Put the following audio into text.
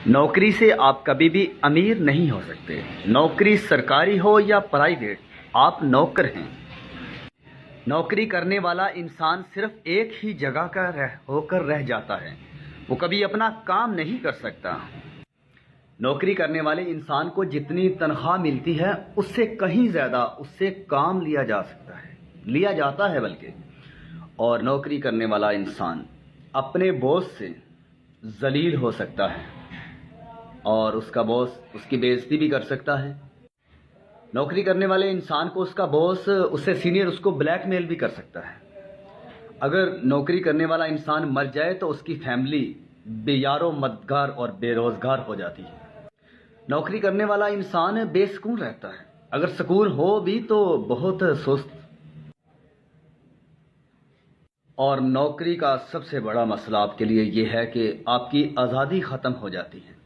نوکری سے آپ کبھی بھی امیر نہیں ہو سکتے۔ نوکری سرکاری ہو یا پرائیویٹ، آپ نوکر ہیں۔ نوکری کرنے والا انسان صرف ایک ہی جگہ کا ہو کر رہ جاتا ہے، وہ کبھی اپنا کام نہیں کر سکتا۔ نوکری کرنے والے انسان کو جتنی تنخواہ ملتی ہے اس سے کہیں زیادہ اس سے کام لیا جاتا ہے بلکہ۔ اور نوکری کرنے والا انسان اپنے باس سے ذلیل ہو سکتا ہے اور اس کا باس اس کی بے عزتی بھی کر سکتا ہے۔ نوکری کرنے والے انسان کو اس کا باس اس سے سینئر اس کو بلیک میل بھی کر سکتا ہے۔ اگر نوکری کرنے والا انسان مر جائے تو اس کی فیملی بے یار و مددگار اور بے روزگار ہو جاتی ہے۔ نوکری کرنے والا انسان بے سکون رہتا ہے، اگر سکون ہو بھی تو بہت سست۔ اور نوکری کا سب سے بڑا مسئلہ آپ کے لیے یہ ہے کہ آپ کی آزادی ختم ہو جاتی ہے۔